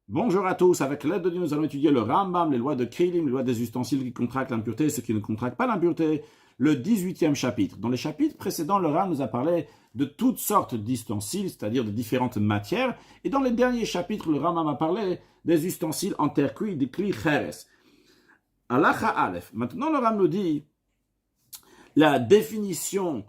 Bonjour à tous, avec l'aide de Dieu, nous allons étudier le Rambam, les lois de Kélim, les lois des ustensiles qui contractent l'impureté et ceux qui ne contractent pas l'impureté, le 18e chapitre. Dans les chapitres précédents, le Rambam nous a parlé de toutes sortes d'ustensiles, c'est-à-dire de différentes matières, et dans les derniers chapitres, le Rambam a parlé des ustensiles en terre cuite, des kli cheres. Alacha Aleph. Maintenant, le Rambam nous dit la définition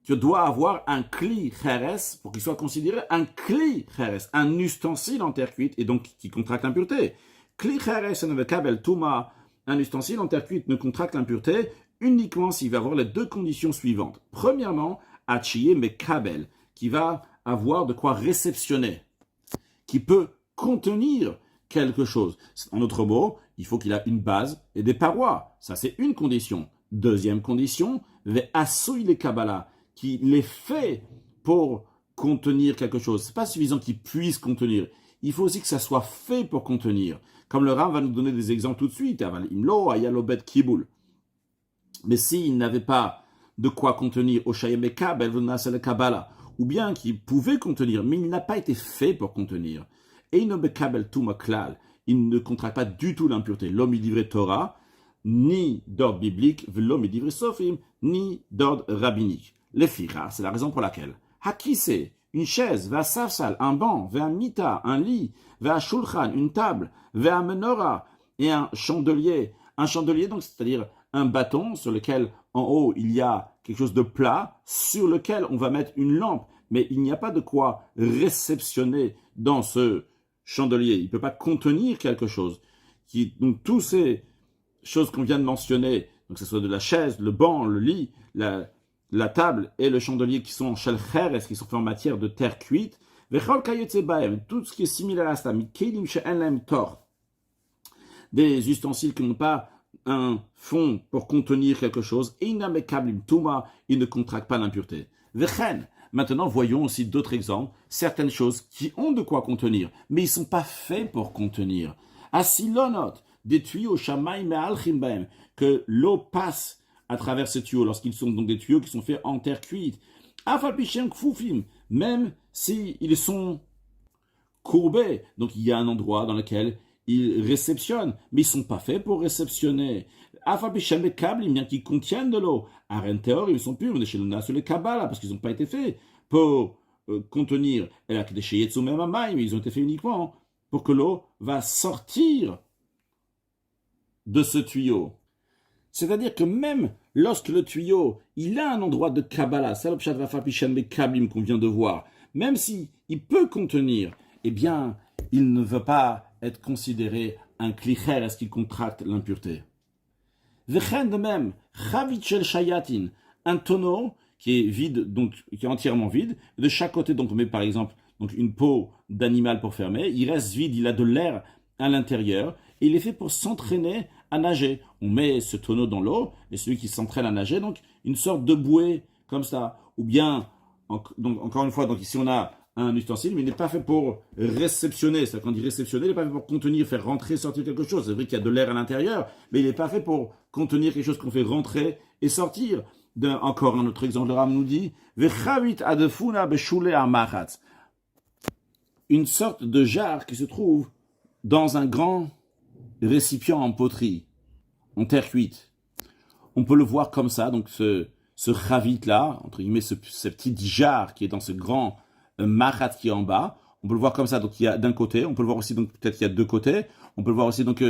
que doit avoir un kli cheres pour qu'il soit considéré un kli cheres, un ustensile en terre cuite et donc qui contracte l'impureté. Kli cheres ne kabel tuma, un ustensile en terre cuite ne contracte l'impureté uniquement s'il va avoir les deux conditions suivantes. Premièrement, achiye mekabel, qui va avoir de quoi réceptionner, qui peut contenir quelque chose. En d'autres mots, il faut qu'il ait une base et des parois. Ça, c'est une condition. Deuxième condition, ve'asui le kabbalah, qu'il est fait pour contenir quelque chose. Ce n'est pas suffisant qu'il puisse contenir. Il faut aussi que ça soit fait pour contenir. Comme le Rav va nous donner des exemples tout de suite. Imlo, ayalobet kibul. Mais s'il n'avait pas de quoi contenir Oshayemeka, le Kabbalah, ou bien qu'il pouvait contenir, mais il n'a pas été fait pour contenir. Et il ne contracte pas du tout l'impureté. L'homme il livrait Torah, ni d'ordre biblique, l'homme il livrait Sofim, ni d'ordre rabbinique. Les Fira, c'est la raison pour laquelle. Hakise, une chaise, va safsal, un banc, va un mita, un lit, va un shulchan, une table, va un menorah, et un chandelier. Un chandelier, donc, c'est-à-dire un bâton sur lequel, en haut, il y a quelque chose de plat, sur lequel on va mettre une lampe, mais il n'y a pas de quoi réceptionner dans ce chandelier. Il ne peut pas contenir quelque chose. Donc, toutes ces choses qu'on vient de mentionner, donc que ce soit de la chaise, le banc, le lit, la table et le chandelier qui sont en shel cheres, qui sont faits en matière de terre cuite, tout ce qui est similaire à ça, des ustensiles qui n'ont pas un fond pour contenir quelque chose, et ils ne contractent pas l'impureté. Maintenant, voyons aussi d'autres exemples, certaines choses qui ont de quoi contenir, mais ils ne sont pas faits pour contenir. Asilonot, des tuyaux, shamay me'alchim baem, que l'eau passe à travers ces tuyaux, lorsqu'ils sont donc des tuyaux qui sont faits en terre cuite. Afalpichem kfufim, même s'ils sont courbés, donc il y a un endroit dans lequel ils réceptionnent, mais ils ne sont pas faits pour réceptionner. Afalpichem et câbles, bien qu'ils contiennent de l'eau. Arenteor, ils sont purs, on est chez le sur les Kabbalah, parce qu'ils n'ont pas été faits pour contenir. Et là, ils ont été faits uniquement pour que l'eau va sortir de ce tuyau. C'est-à-dire que même lorsque le tuyau, il a un endroit de Kabbalah, c'est l'obshat vafapichem et kablim qu'on vient de voir, même s'il peut contenir, eh bien, il ne veut pas être considéré un klicher, est-ce qu'il contracte l'impureté. Vechen de même, chavichel shayatin, un tonneau qui est vide, donc qui est entièrement vide, de chaque côté, donc on met par exemple donc une peau d'animal pour fermer, il reste vide, il a de l'air à l'intérieur, et il est fait pour s'entraîner à nager. On met ce tonneau dans l'eau, et celui qui s'entraîne à nager, donc une sorte de bouée, comme ça. Ou bien, donc, encore une fois, donc ici on a un ustensile, mais il n'est pas fait pour réceptionner. C'est-à-dire qu'on dit réceptionner, il n'est pas fait pour contenir, faire rentrer, sortir quelque chose. C'est vrai qu'il y a de l'air à l'intérieur, mais il n'est pas fait pour contenir quelque chose qu'on fait rentrer et sortir. Encore un autre exemple, le Ram nous dit, une sorte de jarre qui se trouve dans un grand récipient en poterie, en terre cuite. On peut le voir comme ça, donc ce chavit-là, entre guillemets, ce petit jarre qui est dans ce grand marat qui est en bas, on peut le voir comme ça, donc il y a d'un côté, on peut le voir aussi, donc peut-être qu'il y a deux côtés, on peut le voir aussi, donc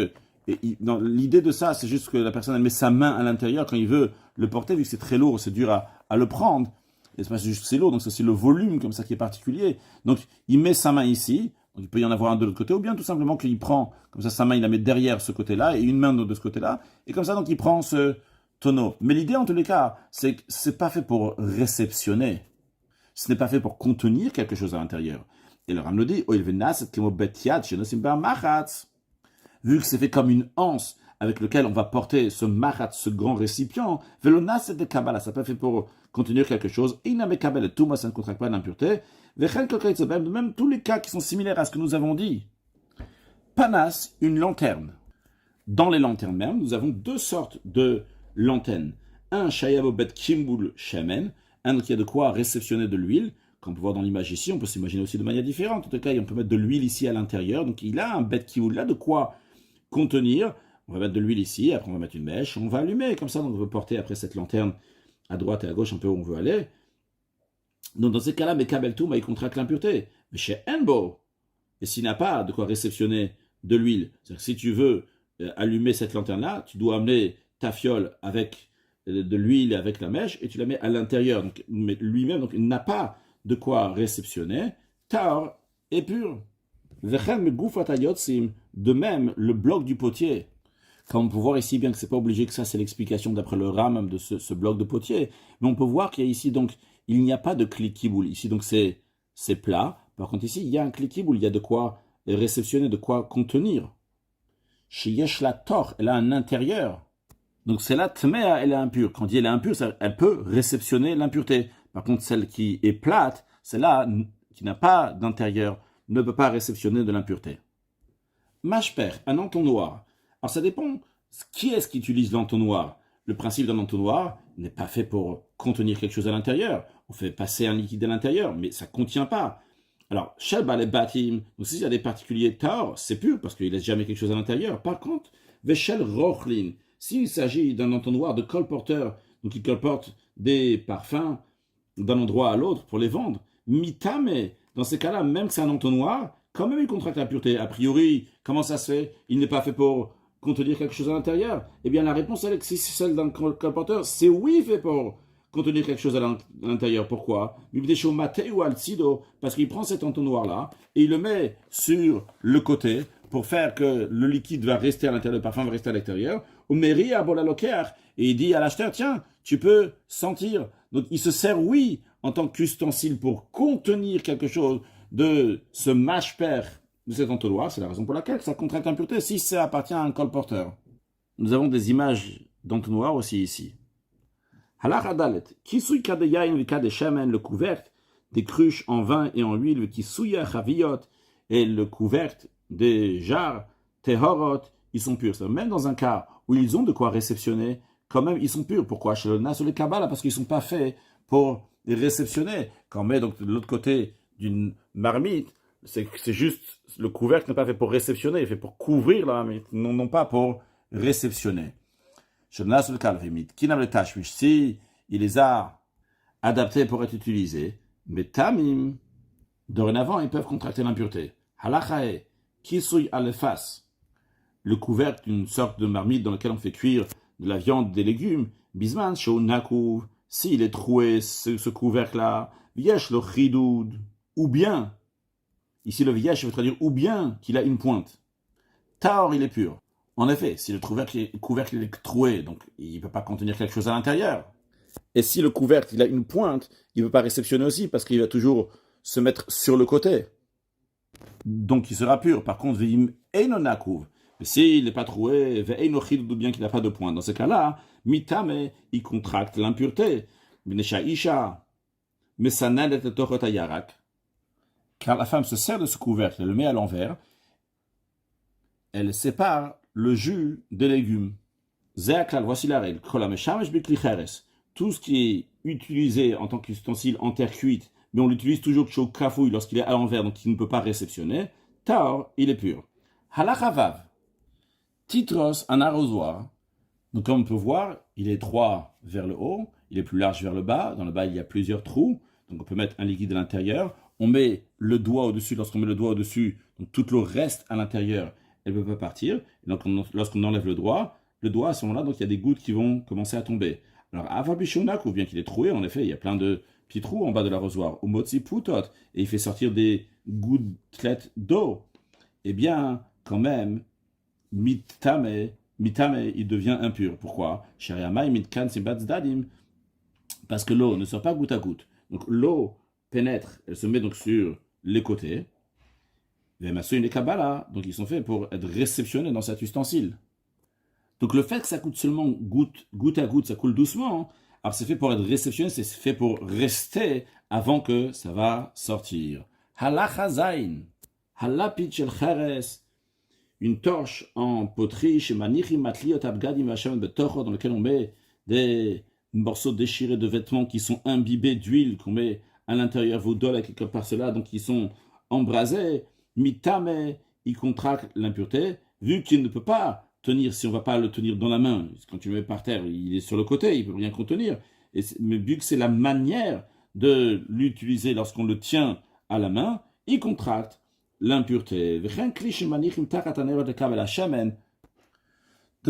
l'idée de ça, c'est juste que la personne, elle met sa main à l'intérieur quand il veut le porter, vu que c'est très lourd, c'est dur à le prendre, et c'est pas juste c'est lourd, donc c'est aussi le volume comme ça qui est particulier, donc il met sa main ici, donc il peut y en avoir un de l'autre côté, ou bien tout simplement qu'il prend, comme ça sa main il la met derrière ce côté-là, et une main de ce côté-là, et comme ça donc il prend ce tonneau. Mais l'idée en tous les cas, c'est que c'est pas fait pour réceptionner, ce n'est pas fait pour contenir quelque chose à l'intérieur. Et le Ram nous dit, vu que c'est fait comme une anse avec lequel on va porter ce marat, ce grand récipient, velonas de Kabbalah, ça n'est pas fait pour contenir quelque chose, et il n'a pas Kabbalah, tout moi ça ne contracte pas d'impureté, de même tous les cas qui sont similaires à ce que nous avons dit. Panas, une lanterne. Dans les lanternes même, nous avons deux sortes de lanternes. Un shayabobet kimbul shamen, un qui a de quoi réceptionner de l'huile, Comme on peut voir dans l'image ici, on peut s'imaginer aussi de manière différente. En tout cas, on peut mettre de l'huile ici à l'intérieur. Donc il a un bet kioul, là de quoi contenir. On va mettre de l'huile ici, après on va mettre une mèche, on va allumer. Comme ça, donc on peut porter après cette lanterne à droite et à gauche, un peu où on veut aller. Donc dans ces cas-là, Mekabel Touma, il contracte l'impureté. Mais chez Enbo, et s'il n'a pas de quoi réceptionner de l'huile, c'est-à-dire que si tu veux allumer cette lanterne-là, tu dois amener ta fiole avec de l'huile et avec la mèche, et tu la mets à l'intérieur. Donc lui-même, donc, il n'a pas de quoi réceptionner. Taor est pur. De même, le bloc du potier. Comme on peut voir ici, bien que ce n'est pas obligé que ça, c'est l'explication d'après le Ram de ce bloc de potier. Mais on peut voir qu'il y a ici, donc, il n'y a pas de cliquiboule. Ici, donc, c'est plat. Par contre, ici, il y a un cliquiboule. Il y a de quoi réceptionner, de quoi contenir. Chez Yeshla Tor, elle a un intérieur. Donc, c'est là, Tmea, elle est impure. Quand on dit elle est impure, elle peut réceptionner l'impureté. Par contre, celle qui est plate, celle-là, qui n'a pas d'intérieur, ne peut pas réceptionner de l'impureté. Mashper, un entonnoir. Alors ça dépend, qui est-ce qui utilise l'entonnoir? Le principe d'un entonnoir n'est pas fait pour contenir quelque chose à l'intérieur. On fait passer un liquide à l'intérieur, mais ça ne contient pas. Alors, Shalba les batim, donc s'il y a des particuliers Taor, c'est pur, parce qu'il ne laisse jamais quelque chose à l'intérieur. Par contre, Veshel Rochlin, s'il s'agit d'un entonnoir de colporteur, donc il colporte des parfums d'un endroit à l'autre pour les vendre, Mitame, dans ces cas-là, même que c'est un entonnoir, quand même il contracte la pureté. A priori, comment ça se fait? Il n'est pas fait pour contenir quelque chose à l'intérieur. Eh bien, la réponse, elle, si c'est celle d'un colporteur, c'est oui fait pour contenir quelque chose à l'intérieur. Pourquoi? Parce qu'il prend cet entonnoir-là et il le met sur le côté pour faire que le liquide va rester à l'intérieur, le parfum va rester à l'extérieur. Et il dit à l'acheteur, tiens, tu peux sentir. Donc, il se sert, oui, en tant qu'ustensile pour contenir quelque chose de ce mashper de cet entonnoir. C'est la raison pour laquelle ça contracte l'impureté si ça appartient à un colporteur. Nous avons des images d'entonnoir aussi ici. Halach Adalet, Kisui Kadeyain Vikade Shemen, le couvercle des cruches en vin et en huile, Kisuya Chaviot, et le couvercle des jarres, Tehorot, ils sont purs. Même dans un cas où ils ont de quoi réceptionner, quand même, ils sont purs. Pourquoi? Chez le Nas ou le Kabbalah, parce qu'ils ne sont pas faits pour les réceptionner. Quand on met donc de l'autre côté d'une marmite, c'est juste, le couvercle n'est pas fait pour réceptionner, il est fait pour couvrir la marmite, non pas pour réceptionner. Chez le Nas ou le Kalvimit, Kinam le Tashmish, si il les a adaptés pour être utilisés, mais Tamim, dorénavant, ils peuvent contracter l'impureté. Halachae, Kisui alefas, le couvercle d'une sorte de marmite dans laquelle on fait cuire de la viande, des légumes, Bisman, Shou Nakuv, s'il est troué, ce couvercle-là, Viesh le Chidoud, ou bien, ici le Viesh veut traduire ou bien qu'il a une pointe. Taor, il est pur. En effet, si le couvercle est troué, donc il ne peut pas contenir quelque chose à l'intérieur. Et si le couvercle il a une pointe, il ne peut pas réceptionner aussi parce qu'il va toujours se mettre sur le côté. Donc il sera pur. Par contre, Veim Einonakuv, s'il n'est pas troué, Veinochid, ou bien qu'il n'a pas de pointe. Dans ce cas-là, Mitame, il contracte l'impureté. Bnesha Isha, Mesanelet Torot Ayarak. Car la femme se sert de ce couvercle, elle le met à l'envers, elle sépare le jus des légumes. Zéaklal, voici la règle. Tout ce qui est utilisé en tant qu'ustensile en terre cuite, mais on l'utilise toujours chaud kafouille lorsqu'il est à l'envers, donc il ne peut pas réceptionner, Taor, il est pur. Halachavav, Titros, un arrosoir. Donc comme on peut voir, il est étroit vers le haut, il est plus large vers le bas. Dans le bas, il y a plusieurs trous, donc on peut mettre un liquide à l'intérieur. On met le doigt au-dessus, lorsqu'on met le doigt au-dessus, donc toute l'eau reste à l'intérieur, elle ne peut pas partir. Et donc lorsqu'on enlève le doigt à ce moment-là, donc il y a des gouttes qui vont commencer à tomber. Alors, Avabichonak, ou bien qu'il est troué, en effet, il y a plein de petits trous en bas de l'arrosoir. Umotzi Putot, et il fait sortir des gouttelettes d'eau. Eh bien, quand même, Mitame, il devient impur. Pourquoi? Parce que l'eau ne sort pas goutte à goutte. Donc, l'eau pénètre, elle se met donc sur les côtés. Les maçons, les Kabbalah, donc ils sont faits pour être réceptionnés dans cet ustensile. Donc le fait que ça coûte seulement goutte à goutte, ça coule doucement, alors c'est fait pour être réceptionné, c'est fait pour rester avant que ça va sortir. Halachazain, halapit shel cheres, une torche en poterie, chez manichim matliot abgadim v'hashem betocho, dans lequel on met des morceaux déchirés de vêtements qui sont imbibés d'huile, qu'on met à l'intérieur, Voudol, quelque part cela, donc ils sont embrasés, Mitame, il contracte l'impureté, vu qu'il ne peut pas tenir, si on ne va pas le tenir dans la main, quand tu le mets par terre, il est sur le côté, il ne peut rien contenir. Mais vu que c'est la manière de l'utiliser lorsqu'on le tient à la main, il contracte l'impureté. De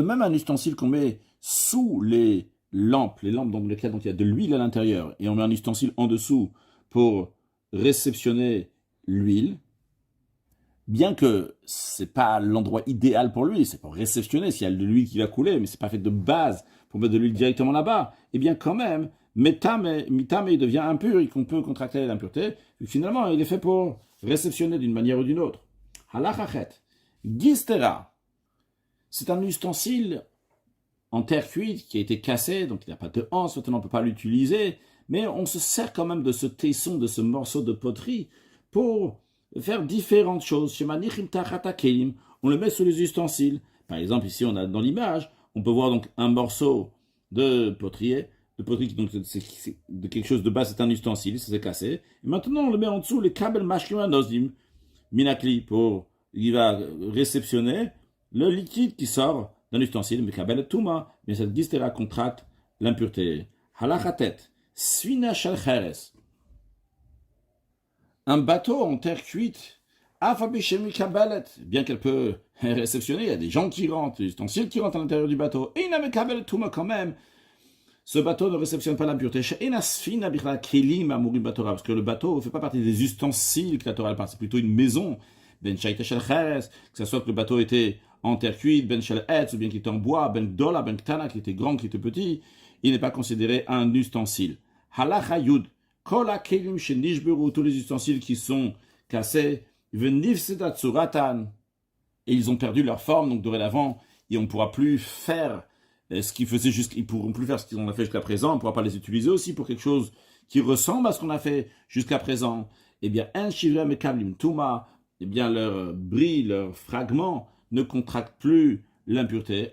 même, un ustensile qu'on met sous les lampes dans lesquelles donc, il y a de l'huile à l'intérieur, et on met un ustensile en dessous pour réceptionner l'huile, bien que ce n'est pas l'endroit idéal pour lui, c'est pour réceptionner s'il y a de l'huile qui va couler, mais ce n'est pas fait de base pour mettre de l'huile directement là-bas, et bien quand même, mitame, il devient impur et qu'on peut contracter l'impureté, finalement il est fait pour réceptionner d'une manière ou d'une autre. Halachachet, gistera, c'est un ustensile en terre cuite qui a été cassé, donc il n'y a pas de anse, maintenant on ne peut pas l'utiliser, mais on se sert quand même de ce tesson, de ce morceau de poterie, pour faire différentes choses. On le met sur les ustensiles. Par exemple, ici, on a dans l'image, on peut voir donc un morceau de poterie, donc c'est de quelque chose de bas, c'est un ustensile, ça s'est cassé. Et maintenant, on le met en dessous, les kabel mashkim anosim, minakli, il va réceptionner le liquide qui sort d'un ustensile, mais kabel touma, mais cette gistera contracte l'impureté. Halachatet, svina shel cheres. Un bateau en terre cuite, bien qu'elle peut réceptionner, il y a des gens qui rentrent, des ustensiles qui rentrent à l'intérieur du bateau, et il n'a quand même. Ce bateau ne réceptionne pas l'impureté. Parce que le bateau ne fait pas partie des ustensiles que la Torah parle, c'est plutôt une maison. Que ce soit que le bateau était en terre cuite, ben shel etz, ou bien qu'il était en bois, ben gdola, ben ktana, qui était grand, qui était petit, il n'est pas considéré un ustensile. Halacha yud. Tous les ustensiles qui sont cassés, et ils ont perdu leur forme, donc dorénavant, et on ne pourra plus faire ce qu'ils faisaient ils pourront plus faire ce qu'ils ont fait jusqu'à présent, on ne pourra pas les utiliser aussi pour quelque chose qui ressemble à ce qu'on a fait jusqu'à présent. Eh bien, eh bien, leur bris, leur fragment ne contractent plus l'impureté.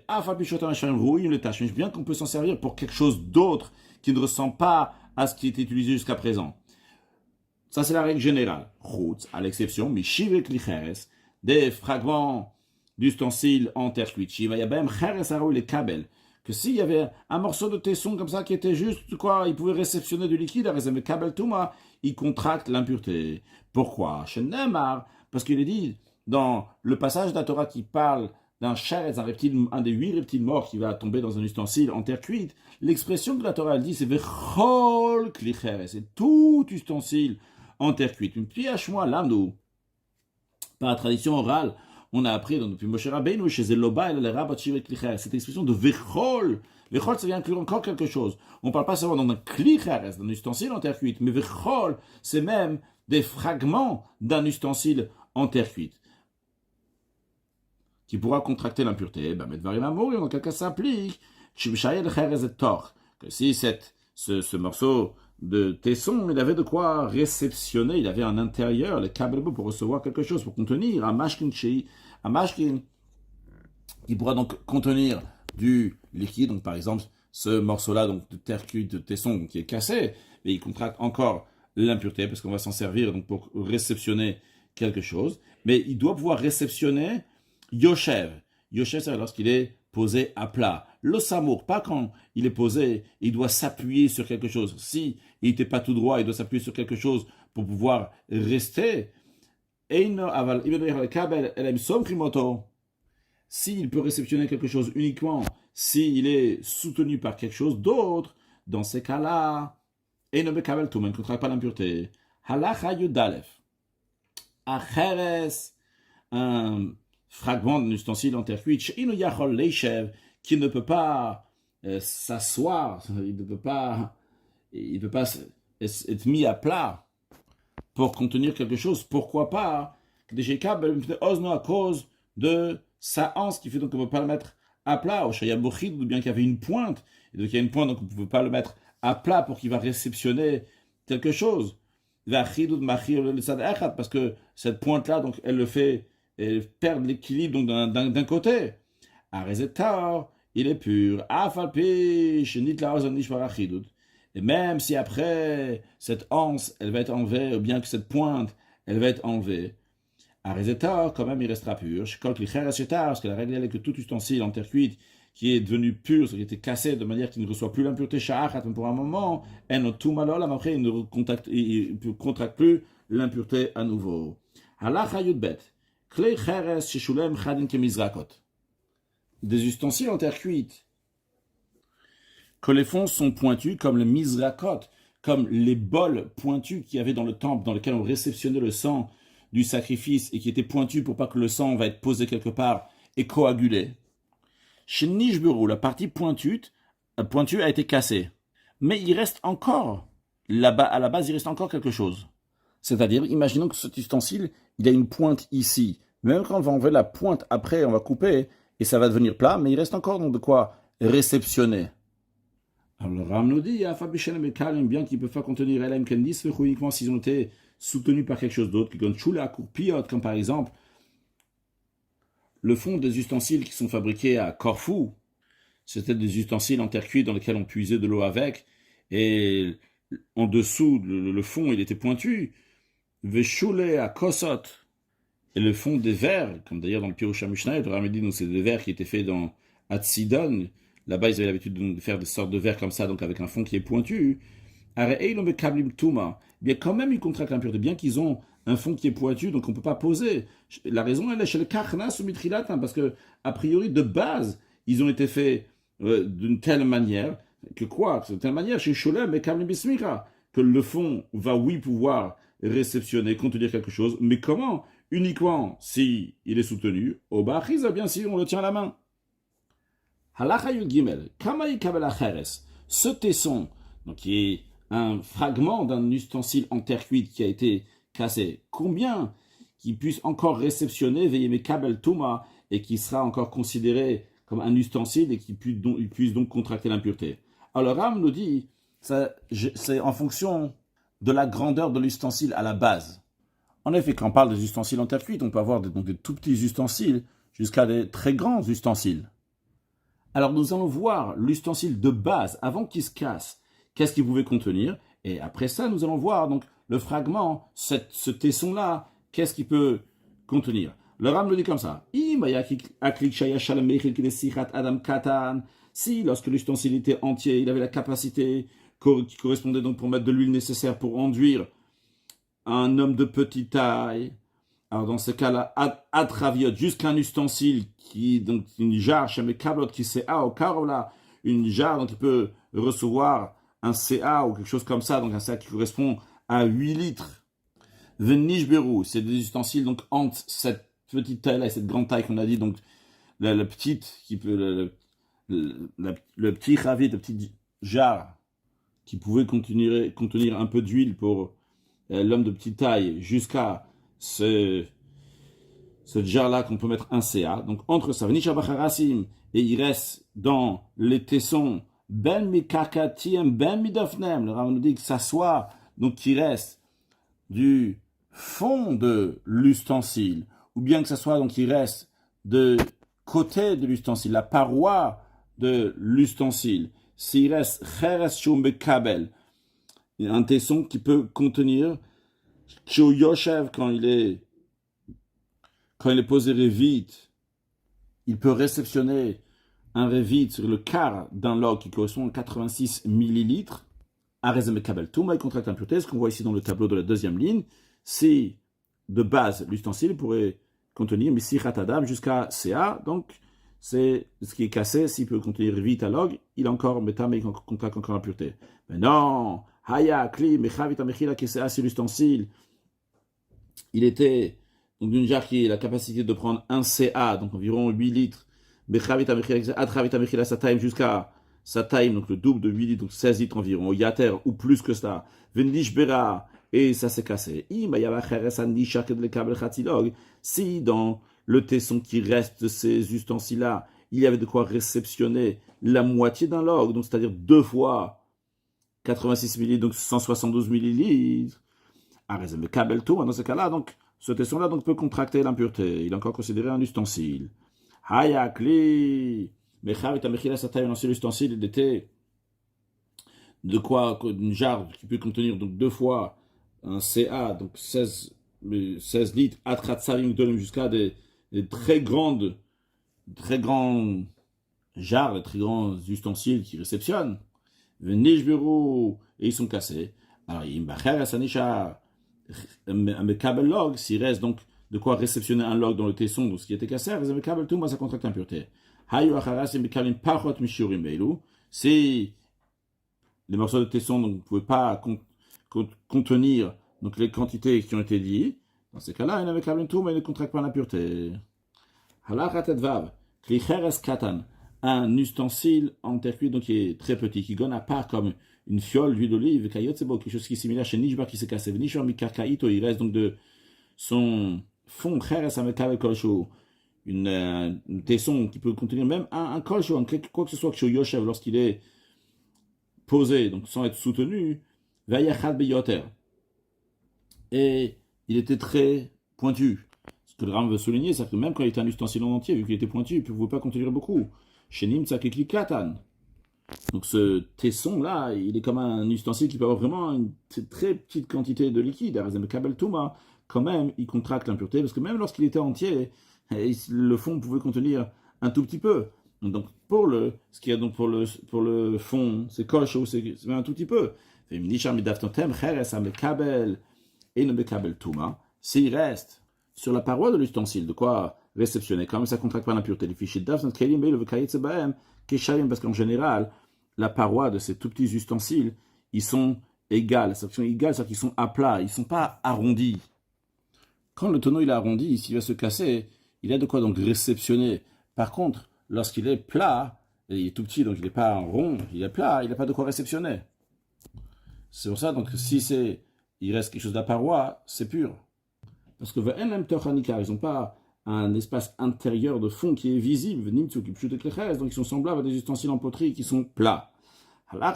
Bien qu'on peut s'en servir pour quelque chose d'autre qui ne ressemble pas à ce qui était utilisé jusqu'à présent. Ça, c'est la règle générale. Chutz, à l'exception, des fragments d'ustensiles en terre cuite. Que s'il y avait un morceau de tesson comme ça qui était juste, il pouvait réceptionner du liquide, il contracte l'impureté. Pourquoi? Parce qu'il est dit dans le passage de la Torah qui parle d'un cheres, un des 8 reptiles morts qui va tomber dans un ustensile en terre cuite, l'expression que la Torah dit, c'est vechol klicheres, c'est tout ustensile en terre cuite. Puis à moi, là, nous, par la tradition orale, on a appris depuis Moshe Rabbeinu, chez Zeloba et le Rabat Shivek klicheres, cette expression de vechol. Vechol, ça vient inclure encore quelque chose. On ne parle pas seulement d'un klicheres, d'un ustensile en terre cuite, mais vechol, c'est même des fragments d'un ustensile en terre cuite qui pourra contracter l'impureté, dans quel cas ça s'applique, que si ce morceau de tesson, il avait de quoi réceptionner, il avait un intérieur, les câbles pour recevoir quelque chose, pour contenir un mashkin qui pourra donc contenir du liquide, donc par exemple ce morceau-là donc de terre cuite, de tesson qui est cassé, et il contracte encore l'impureté parce qu'on va s'en servir donc pour réceptionner quelque chose, mais il doit pouvoir réceptionner Yoshev. Yoshev, c'est lorsqu'il est posé à plat. Le samour, pas quand il est posé, il doit s'appuyer sur quelque chose. Si il n'était pas tout droit, il doit s'appuyer sur quelque chose pour pouvoir rester. S'il peut réceptionner quelque chose uniquement s'il est soutenu par quelque chose d'autre, dans ces cas-là, il ne contracte pas l'impureté. Halacha Yudalef. Acheres, un fragment d'un ustensile en terre cuite, qui ne peut pas s'asseoir, il ne peut pas être mis à plat pour contenir quelque chose. Pourquoi pas? À cause de sa anse qui fait donc qu'on ne peut pas le mettre à plat. Ou bien qu'il y avait une pointe, et donc il y a une pointe, donc on ne peut pas le mettre à plat pour qu'il va réceptionner quelque chose. Parce que cette pointe-là, donc elle le fait perdre l'équilibre donc d'un côté. Arezetar, il est pur. Et même si après, cette anse, elle va être enlevée, ou bien que cette pointe, elle va être enlevée, à Rezeta, quand même, il restera pur. Parce que la règle est que tout ustensile en terre cuite qui est devenu pur, qui était cassé de manière qu'il ne reçoit plus l'impureté sha'achat pour un moment, après il ne contracte plus l'impureté à nouveau. Halacha yudbet. Klei cheres sheshulem chadin kemizrakot. Des ustensiles en terre cuite, que les fonds sont pointus comme le mizrakot, comme les bols pointus qu'il y avait dans le temple, dans lequel on réceptionnait le sang du sacrifice et qui étaient pointus pour pas que le sang va être posé quelque part et coagulé. Chez Nishburu, la partie pointue a été cassée. Mais il reste encore, là-bas, à la base, il reste encore quelque chose. C'est-à-dire, imaginons que cet ustensile, il a une pointe ici. Même quand on va enlever la pointe après, on va couper et ça va devenir plat, mais il reste encore donc de quoi réceptionner. Alors le Ram nous dit, bien qu'il peut pas contenir LM Kendis, uniquement s'ils ont été soutenus par quelque chose d'autre, comme par exemple le fond des ustensiles qui sont fabriqués à Corfou. C'était des ustensiles en terre cuite dans lesquels on puisait de l'eau avec, et en dessous, le fond, il était pointu. Veshoulé à Kosot, et le fond des verres, comme d'ailleurs dans le Pirusha Mishnah, le Ram dit, donc c'est des verres qui étaient faits dans Atsidon. Là-bas, ils avaient l'habitude de faire des sortes de verres comme ça, donc avec un fond qui est pointu. Bien, quand même, ils contractent l'impureté, bien qu'ils ont un fond qui est pointu, donc on ne peut pas poser. La raison, elle est chez le Karnas ou Mitrilatin, parce que, a priori, de base, ils ont été faits d'une telle manière, que quoi? De telle manière, chez Sholem et Kablim Bismira, que le fond va, oui, pouvoir réceptionner, contenir quelque chose, mais comment? Uniquement si il est soutenu, au Bachiza, bien sûr, on le tient à la main. Halacha Yud Gimel, Kamai Kabel Acheres, ce tesson, donc qui est un fragment d'un ustensile en terre cuite qui a été cassé, combien qui puisse encore réceptionner Veyeme Kabel Touma et qui sera encore considéré comme un ustensile et qui puisse donc contracter l'impureté. Alors Ram nous dit, c'est en fonction de la grandeur de l'ustensile à la base. En effet, quand on parle des ustensiles en terre cuite, on peut avoir des tout petits ustensiles jusqu'à des très grands ustensiles. Alors nous allons voir l'ustensile de base, avant qu'il se casse, qu'est-ce qu'il pouvait contenir, et après ça, nous allons voir donc le fragment, ce tesson-là, qu'est-ce qu'il peut contenir. Le Ram le dit comme ça. Si, lorsque l'ustensile était entier, il avait la capacité qui correspondait donc pour mettre de l'huile nécessaire pour enduire un homme de petite taille, alors dans ce cas-là, atraviot, jusqu'un ustensile qui, donc une jarre, chez mes cablot qui CA au carola, une jarre dont il peut recevoir un CA ou quelque chose comme ça, donc un CA qui correspond à 8 litres. Venishberu, c'est des ustensiles donc entre cette petite taille-là et cette grande taille qu'on a dit, donc la petite, qui peut, le petit ravit, la petite jarre qui pouvait contenir un peu d'huile pour l'homme de petite taille, jusqu'à cette jarre-là qu'on peut mettre un CA. Donc entre ça, et il reste dans les tessons, ben mikakatiem, ben midofnem. Le Rav nous dit que ça soit, donc qu'il reste du fond de l'ustensile, ou bien que ça soit, donc qu'il reste de côté de l'ustensile, la paroi de l'ustensile. S'il reste cheres shum bekabel, un tesson qui peut contenir Yoshev, quand il est posé révite, il peut réceptionner un révite sur le quart d'un log qui correspond à 86 millilitres. Arezem Kabel Touma, il contracte l'impureté, ce qu'on voit ici dans le tableau de la deuxième ligne. Si de base l'ustensile pourrait contenir Missichat Adam jusqu'à CA, donc c'est ce qui est cassé, s'il peut contenir révite à log, il a encore métam et il contracte encore l'impureté. Mais non, Haya, Kli, Mechavit Amechila, CA, c'est l'ustensile. Il était donc d'une jarre qui a la capacité de prendre un CA, donc environ 8 litres, jusqu'à sa taille, donc le double de 8 litres, donc 16 litres environ, Yater ou plus que ça, Vendishbera, et ça s'est cassé. Si dans le tesson qui reste de ces ustensiles-là, il y avait de quoi réceptionner la moitié d'un log, donc c'est-à-dire 2 fois 86 millilitres, donc 172 millilitres, dans ce cas-là, donc, ce tesson-là donc, peut contracter l'impureté. Il est encore considéré un ustensile. Hayakli, Mechavit Amechila Satay, un seul ustensile, il était de quoi une jarre qui peut contenir donc 2 fois un CA, donc 16 litres, jusqu'à des très grands jarres, des très grands ustensiles qui réceptionnent. Venishberu, et ils sont cassés. Alors, un câble log, s'il reste donc de quoi réceptionner un log dans le tesson, donc ce qui était cassé, un câble tout, ça contracte l'impureté. Si les morceaux de tesson donc, ne pouvaient pas contenir donc, les quantités qui ont été dites, dans ces cas-là, il avait câble tout, mais il ne contracte pas l'impureté. Un ustensile en terre cuite donc qui est très petit, qui donne à part comme une fiole d'huile d'olive, quelque chose qui est similaire chez Nishbar qui s'est cassé. Nishbar mikarkaito, il reste donc de son fond, une tesson qui peut contenir même un kolcho, quoi que ce soit que Yoshev lorsqu'il est posé, donc sans être soutenu, et il était très pointu. Ce que le Ram veut souligner, c'est que même quand il était un ustensile en entier, vu qu'il était pointu, il ne pouvait pas contenir beaucoup. Chez Nimtsa Keklikatan. Donc ce tesson-là, il est comme un ustensile qui peut avoir vraiment une très petite quantité de liquide. Kabel Touma, quand même, il contracte l'impureté, parce que même lorsqu'il était entier, le fond pouvait contenir un tout petit peu. Donc ce qu'il y a donc pour le fond, c'est coche ou c'est un tout petit peu. S'il reste sur la paroi de l'ustensile, de quoi réceptionner, quand même ça ne contracte pas l'impureté. Les fichiers parce qu'en général, la paroi de ces tout petits ustensiles, ils sont égales. C'est-à-dire qu'ils sont à plat, ils ne sont pas arrondis. Quand le tonneau il est arrondi, s'il va se casser, il a de quoi donc réceptionner. Par contre, lorsqu'il est plat, et il est tout petit, donc il n'est pas rond, il est plat, il n'a pas de quoi réceptionner. C'est pour ça, donc si il reste quelque chose de la paroi, c'est pur. Parce que ils n'ont pas un espace intérieur de fond qui est visible, donc ils sont semblables à des ustensiles en poterie qui sont plats. La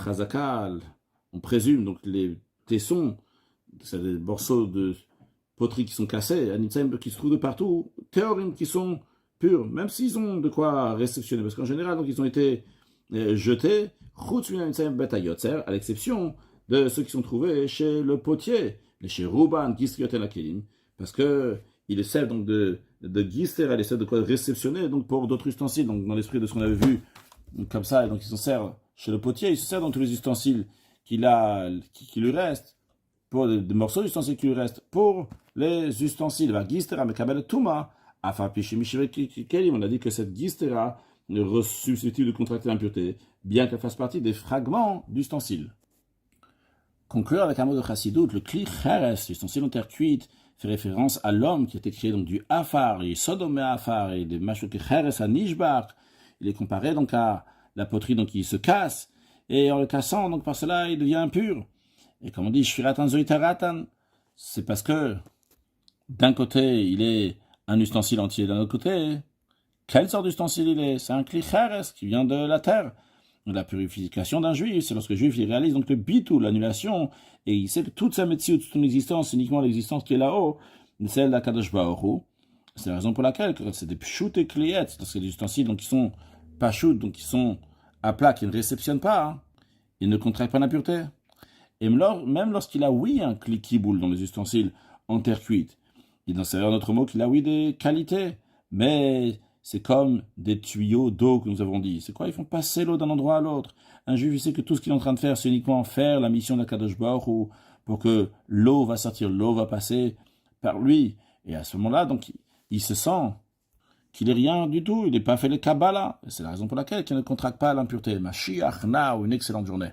chazaka, on présume, donc les tessons, c'est des morceaux de poterie qui sont cassés, qui se trouvent de partout, théorim qui sont purs, même s'ils ont de quoi réceptionner, parce qu'en général, donc, ils ont été jetés, à l'exception de ceux qui sont trouvés chez le potier, les chez Ruban, Gistriot et Lakelim, parce que il essaie donc de Gister, il essaie de quoi réceptionner donc pour d'autres ustensiles, donc dans l'esprit de ce qu'on avait vu, donc, comme ça, et donc il s'en sert chez le potier, il se sert dans tous les ustensiles qui lui restent, pour des morceaux d'ustensiles qui lui restent, pour les ustensiles, va Gistera, Mekabel Touma, Afar Kelim, on a dit que cette Gistera susceptible de contracter l'impureté, bien qu'elle fasse partie des fragments d'ustensiles. Conclure avec un mot de Chassidut, le Kli Cheres, l'ustensile en terre cuite, fait référence à l'homme qui a été créé donc du Afar, et Sodom et Afar, et des Mashuk Cheres à Nishbar. Il est comparé donc à la poterie donc qui se casse, et en le cassant, donc par cela, il devient impur. Et comme on dit, Shfiratan Zoitaratan, c'est parce que d'un côté, il est un ustensile entier, d'un autre côté, quelle sorte d'ustensile il est? C'est un Kli Cheres qui vient de la terre. La purification d'un juif, c'est lorsque le juif il réalise donc le bitou, l'annulation, et il sait que toute sa médecine, toute son existence, uniquement l'existence qui est là-haut, celle d'Akadosh Baruch Hu. C'est la raison pour laquelle, quand c'est des pshut et kliet, parce que des ustensiles donc, qui sont pas shoot, donc qui sont à plat, qui ne réceptionnent pas, hein, ils ne contractent pas l'impureté. Et même lorsqu'il a oui un klikiboul dans les ustensiles en terre cuite, il en sert un autre mot qu'il a oui des qualités, mais c'est comme des tuyaux d'eau que nous avons dit. C'est quoi? Ils font passer l'eau d'un endroit à l'autre. Un juif, il sait que tout ce qu'il est en train de faire, c'est uniquement faire la mission d'Akadosh Baruch Hu pour que l'eau va sortir, l'eau va passer par lui. Et à ce moment-là, donc, il se sent qu'il n'est rien du tout. Il n'est pas fait le Kabbalah. C'est la raison pour laquelle il ne contracte pas l'impureté. Mashiach, now, une excellente journée.